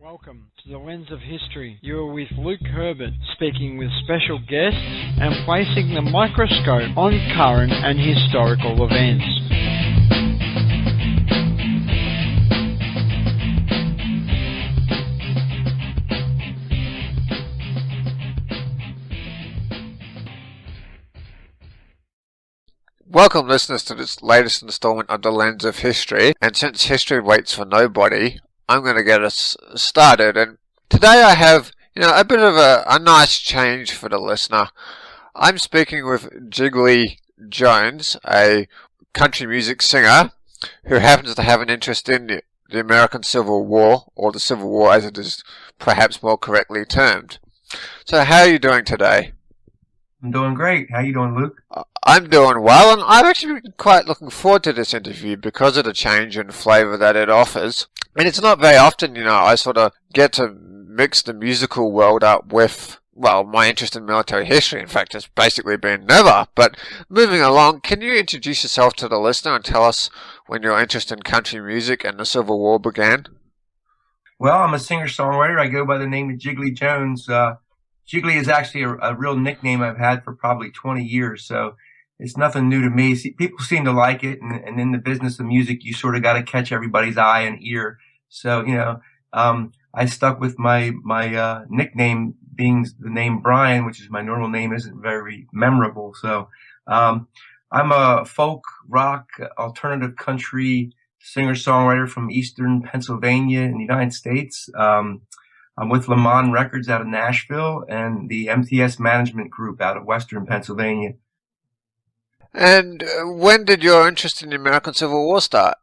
Welcome to the Lens of History. You are with Luke Herbert, speaking with special guests and placing the microscope on current and historical events. Welcome listeners to this latest installment of the Lens of History, and since history waits for nobody, I'm going to get us started. And today I have, a bit of a nice change for the listener. I'm speaking with Jiggley Jones, a country music singer who happens to have an interest in the American Civil War, or the Civil War as it is perhaps more correctly termed. So how are you doing today? I'm doing great. How you doing, Luke? I'm doing well, and I've actually been quite looking forward to this interview because of the change in flavour that it offers. And it's not very often, I sort of get to mix the musical world up with, my interest in military history. In fact, it's basically been never. But moving along, can you introduce yourself to the listener and tell us when your interest in country music and the Civil War began? Well, I'm a singer-songwriter. I go by the name of Jiggley Jones. Jiggly is actually a real nickname I've had for probably 20 years, so it's nothing new to me. People seem to like it, and in the business of music, you sort of got to catch everybody's eye and ear. So, I stuck with my nickname being the name Brian, which is my normal name, isn't very memorable. So, I'm a folk, rock, alternative country singer-songwriter from Eastern Pennsylvania in the United States. I'm with Le Mans Records out of Nashville and the MTS Management Group out of Western Pennsylvania. And when did your interest in the American Civil War start?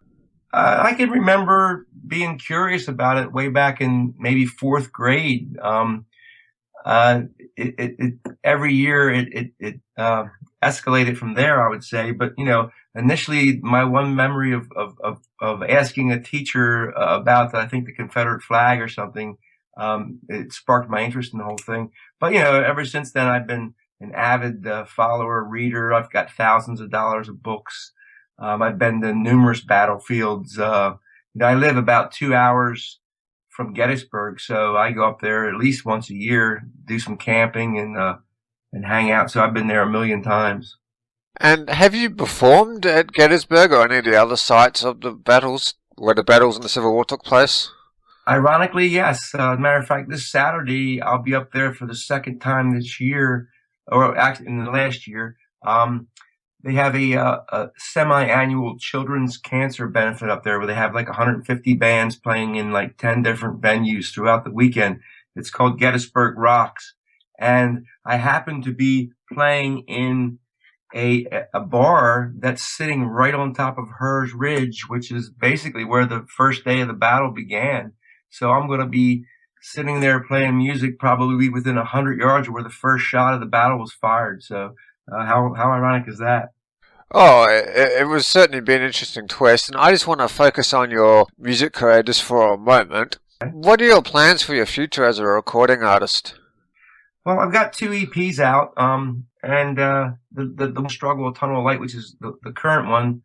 I can remember being curious about it way back in maybe fourth grade. Every year it escalated from there, I would say. But, initially my one memory of asking a teacher about, the Confederate flag or something, it sparked my interest in the whole thing. But, ever since then, I've been an avid follower, reader. I've got thousands of dollars of books. I've been to numerous battlefields. I live about 2 hours from Gettysburg, so I go up there at least once a year, do some camping and hang out. So I've been there a million times. And have you performed at Gettysburg or any of the other sites of the battles, where the battles in the Civil War took place? Ironically, yes. As a matter of fact, this Saturday, I'll be up there for the second time this year, or actually in the last year. They have a semi-annual children's cancer benefit up there where they have like 150 bands playing in like 10 different venues throughout the weekend. It's called Gettysburg Rocks. And I happen to be playing in a bar that's sitting right on top of Hers Ridge, which is basically where the first day of the battle began. So I'm going to be sitting there playing music probably within 100 yards of where the first shot of the battle was fired. So how ironic is that? Oh, it was certainly been an interesting twist. And I just want to focus on your music career just for a moment. What are your plans for your future as a recording artist? Well, I've got 2 EPs out, and the Struggle, A Tunnel of Light, which is the current one,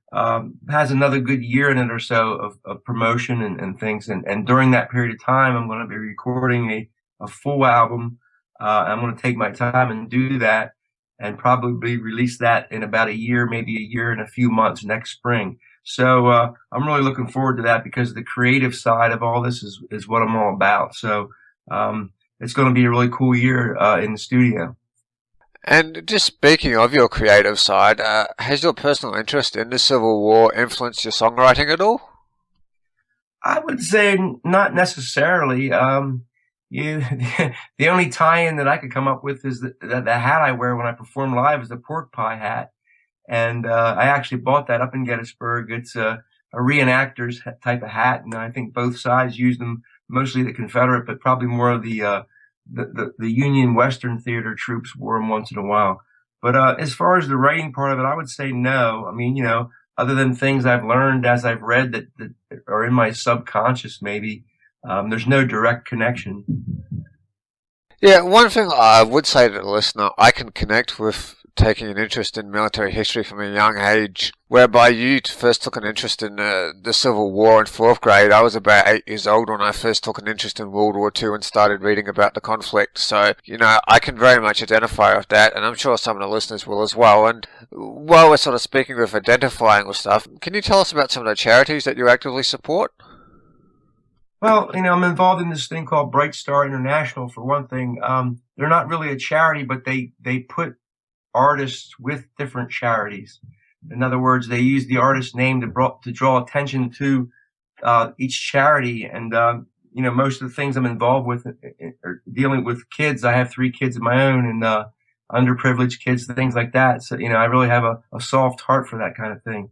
has another good year in it or so of promotion and things. And during that period of time, I'm going to be recording a full album. I'm going to take my time and do that and probably release that in about a year, maybe a year and a few months next spring. So I'm really looking forward to that because the creative side of all this is what I'm all about. So it's going to be a really cool year in the studio. And just speaking of your creative side, has your personal interest in the Civil War influenced your songwriting at all? I would say not necessarily. The only tie-in that I could come up with is that the hat I wear when I perform live is the pork pie hat. And I actually bought that up in Gettysburg. It's a reenactor's type of hat, and I think both sides use them, mostly the Confederate, but probably more of the Union Western Theater troops wore them once in a while. But as far as the writing part of it, I would say no. I mean, other than things I've learned as I've read that are in my subconscious, maybe, there's no direct connection. Yeah, one thing I would say to the listener, I can connect with taking an interest in military history from a young age. whereby you first took an interest in the Civil War in 4th grade. I was about 8 years old when I first took an interest in World War II and started reading about the conflict. So, I can very much identify with that, and I'm sure some of the listeners will as well. And while we're sort of speaking with identifying with stuff, can you tell us about some of the charities that you actively support? Well, I'm involved in this thing called Bright Star International, for one thing. They're not really a charity, but they put artists with different charities. In other words, they use the artist's name to draw attention to each charity. And, most of the things I'm involved with are dealing with kids. I have 3 kids of my own, and underprivileged kids, things like that. So, I really have a soft heart for that kind of thing.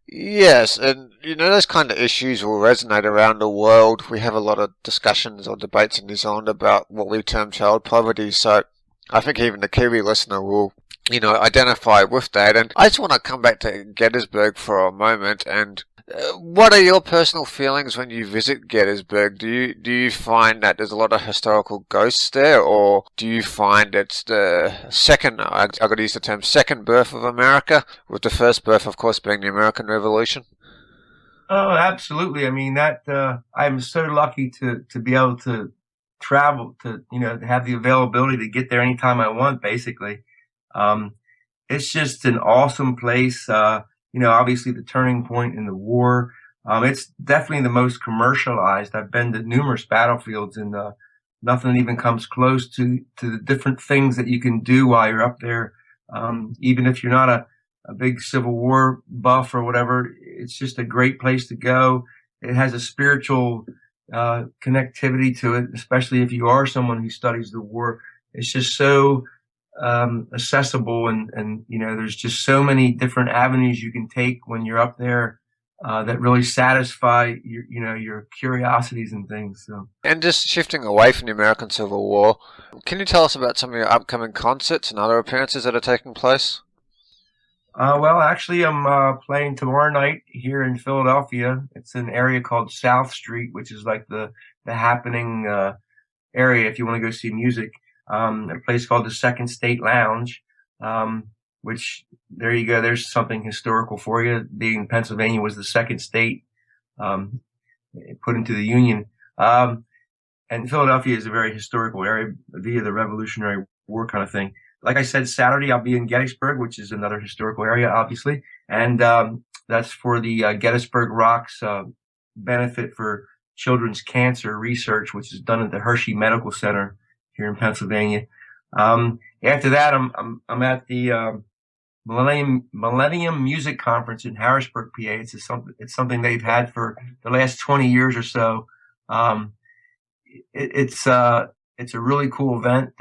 Yes, and those kind of issues will resonate around the world. We have a lot of discussions or debates in New Zealand about what we term child poverty, so I think even the Kiwi listener will, identify with that. And I just want to come back to Gettysburg for a moment. And what are your personal feelings when you visit Gettysburg? Do you find that there's a lot of historical ghosts there, or do you find it's the second, I've got to use the term, second birth of America, with the first birth, of course, being the American Revolution? Oh, absolutely. I mean, I'm so lucky to be able to travel, to have the availability to get there anytime I want, basically. It's just an awesome place. Obviously the turning point in the war. It's definitely the most commercialized. I've been to numerous battlefields, and nothing even comes close to the different things that you can do while you're up there. Even if you're not a big Civil War buff or whatever, it's just a great place to go. It has a spiritual connectivity to it, especially if you are someone who studies the war. It's just so accessible, and there's just so many different avenues you can take when you're up there that really satisfy your curiosities and things. So. And just shifting away from the American Civil War, can you tell us about some of your upcoming concerts and other appearances that are taking place? Well, actually, I'm playing tomorrow night here in Philadelphia. It's an area called South Street, which is like the happening area if you want to go see music. A place called the Second State Lounge, which, there you go, there's something historical for you. Being Pennsylvania was the second state put into the Union. And Philadelphia is a very historical area via the Revolutionary War kind of thing. Like I said, Saturday I'll be in Gettysburg, which is another historical area, obviously. And that's for the Gettysburg Rocks benefit for children's cancer research, which is done at the Hershey Medical Center here in Pennsylvania. After that, I'm at the Millennium Music Conference in Harrisburg, PA. It's something they've had for the last 20 years or so. It's a really cool event.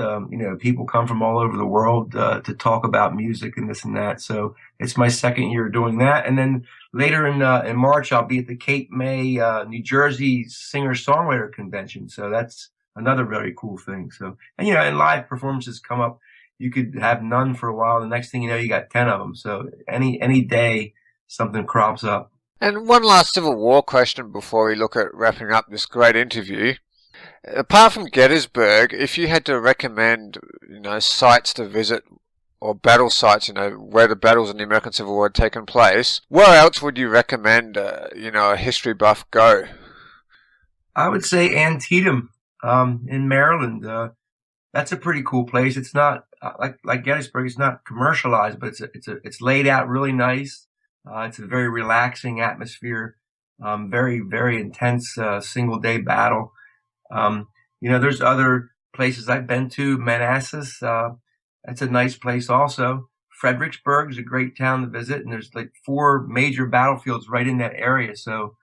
People come from all over the world to talk about music and this and that. So it's my second year doing that. And then later in March, I'll be at the Cape May, New Jersey Singer-Songwriter Convention. So that's another very cool thing. So, and live performances come up. You could have none for a while. The next thing you know, you got 10 of them. So any day something crops up. And one last Civil War question before we look at wrapping up this great interview. Apart from Gettysburg, if you had to recommend, sites to visit or battle sites, where the battles in the American Civil War had taken place, where else would you recommend, a history buff go? I would say Antietam, in Maryland. That's a pretty cool place. It's not like Gettysburg. It's not commercialized, but it's laid out really nice. It's a very relaxing atmosphere. Very, very intense, single day battle. There's other places I've been to. Manassas, that's a nice place also. Fredericksburg is a great town to visit, and there's like 4 major battlefields right in that area. So,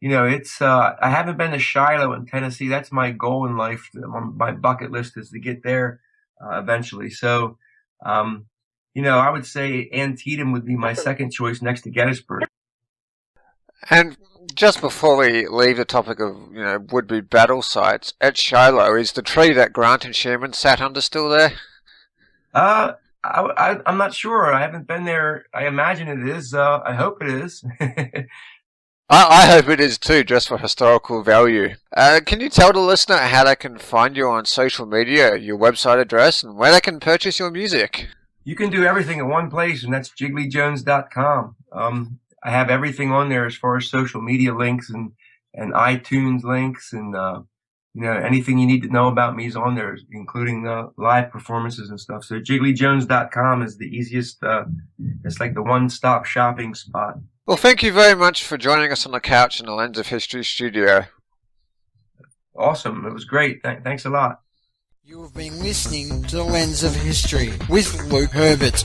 it's, I haven't been to Shiloh in Tennessee. That's my goal in life. My bucket list is to get there, eventually. So, I would say Antietam would be my second choice next to Gettysburg. And just before we leave the topic of, would-be battle sites, at Shiloh, is the tree that Grant and Sherman sat under still there? I'm not sure. I haven't been there. I imagine it is. I hope it is. I hope it is too, just for historical value. Can you tell the listener how they can find you on social media, your website address, and where they can purchase your music? You can do everything in one place, and that's jigglyjones.com. I have everything on there as far as social media links and iTunes links and, anything you need to know about me is on there, including live performances and stuff. So jigglyjones.com is the easiest. It's like the one-stop shopping spot. Well, thank you very much for joining us on the couch in the Lens of History studio. Awesome. It was great. Thanks a lot. You have been listening to The Lens of History with Luke Herbert.